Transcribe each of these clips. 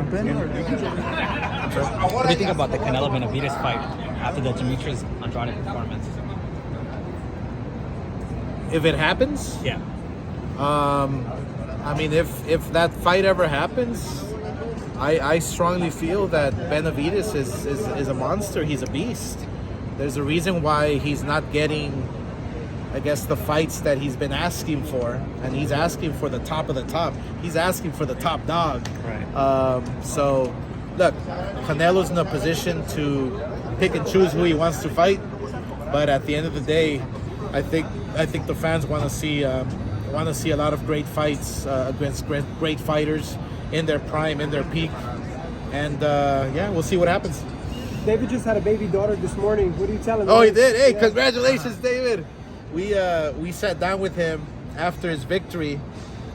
jump in? Or? What do you think about the Canelo Benavidez fight after the Demetrius Andrade performance? If it happens, Yeah. I mean, if that fight ever happens, I strongly feel that Benavidez is a monster. He's a beast. There's a reason why he's not getting, I guess, the fights that he's been asking for, and he's asking for the top of the top. He's asking for the top dog. Right. So, look, Canelo's in a position to pick and choose who he wants to fight, but at the end of the day, I think the fans want to see a lot of great fights against great fighters in their prime, in their peak, and yeah, we'll see what happens. David just had a baby daughter this morning. What are you telling him? Oh, he did. Hey, yeah. Congratulations, David. We sat down with him after his victory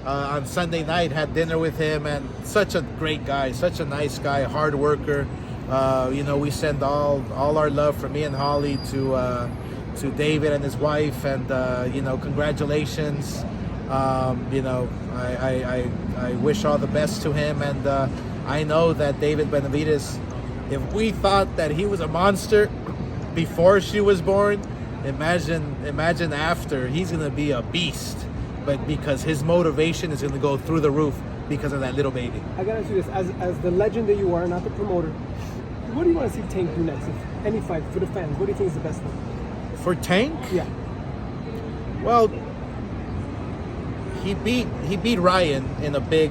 on Sunday night, had dinner with him, and such a great guy, such a nice guy, hard worker. We send all our love from me and Holly to David and his wife, and congratulations. I wish all the best to him, and I know that David Benavidez, if we thought that he was a monster before she was born, imagine after. He's gonna be a beast, but because his motivation is gonna go through the roof because of that little baby. I gotta ask you this, as the legend that you are, not the promoter, what do you want to see Tank do next? If any fight for the fans, what do you think is the best thing? For Tank? Yeah. Well, he beat Ryan in a big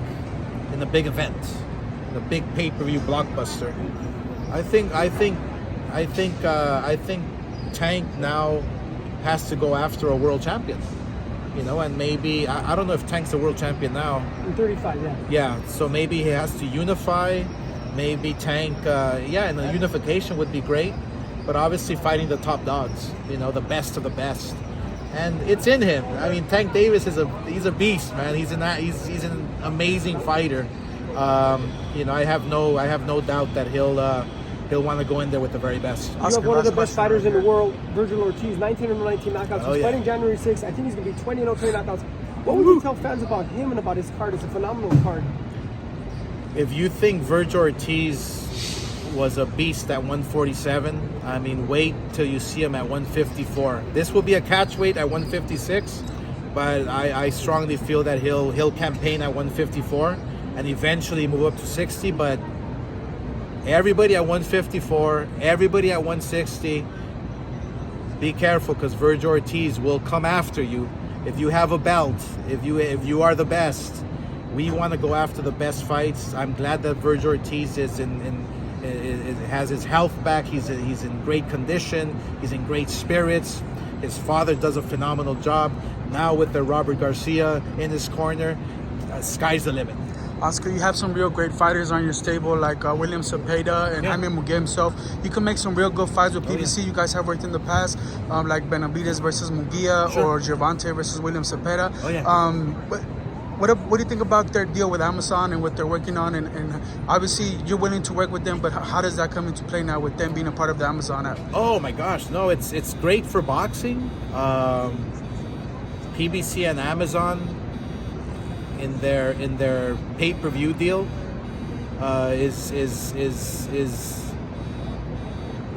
event, in a big pay-per-view blockbuster. I think Tank now has to go after a world champion, and maybe I don't know if Tank's a world champion now. In 35, yeah. Yeah, so maybe he has to unify. Maybe Tank, and the unification would be great. But obviously fighting the top dogs, the best of the best, and it's in him. I mean, Tank Davis he's a beast, man. He's an amazing fighter. I have no doubt that he'll want to go in there with the very best. You have one of the best fighters in the world, Virgil Ortiz, 19 knockouts. Oh, He's yeah. fighting January 6th. I think he's going to be 20-0 knockouts. What would you tell fans about him and about his card? It's a phenomenal card. If you think Virgil Ortiz was a beast at 147, I mean, wait till you see him at 154. This will be a catch weight at 156, but I strongly feel that he'll campaign at 154 and eventually move up to 60. But everybody at 154, everybody at 160, be careful, because Virgil Ortiz will come after you. If you have a belt, if you are the best, we want to go after the best fights. I'm glad that Virgil Ortiz has his health back. He's in great condition. He's in great spirits. His father does a phenomenal job. Now with the Robert Garcia in his corner, sky's the limit. Oscar, you have some real great fighters on your stable, like William Cepeda and Jaime Munguia himself. You can make some real good fights with PBC. Yeah. You guys have worked in the past, like Benavidez versus Munguia, or Gervonta versus William Cepeda. Oh, yeah. What do you think about their deal with Amazon and what they're working on? And obviously, you're willing to work with them, but how does that come into play now with them being a part of the Amazon app? Oh my gosh, no, it's great for boxing. PBC and Amazon in their pay-per-view deal is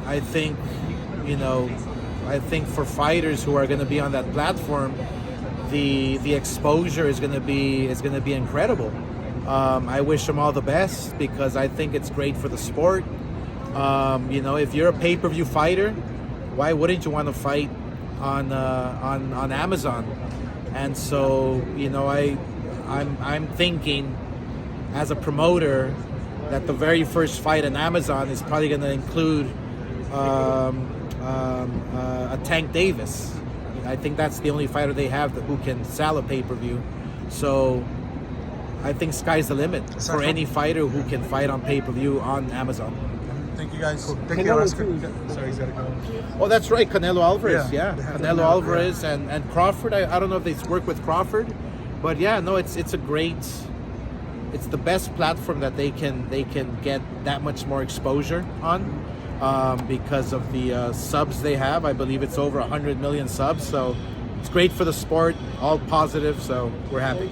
I think for fighters who are going to be on that platform, the exposure is going to be incredible. I wish them all the best, because I think it's great for the sport. If you're a pay-per-view fighter, why wouldn't you want to fight on Amazon? And so I'm thinking as a promoter that the very first fight on Amazon is probably going to include a Tank Davis. I think that's the only fighter they have who can sell a pay-per-view. So I think sky's the limit for any fighter who can fight on pay-per-view on Amazon. Thank you, guys. Cool. Thank you, Oscar. Sorry, he's got to go. Oh, that's right, Canelo Alvarez. Yeah. Canelo Canelo, Alvarez and Crawford. I don't know if they work with Crawford, but yeah, no, it's the best platform that they can get that much more exposure on. Because of the subs they have. I believe it's over 100 million subs, so it's great for the sport, all positive, so we're happy.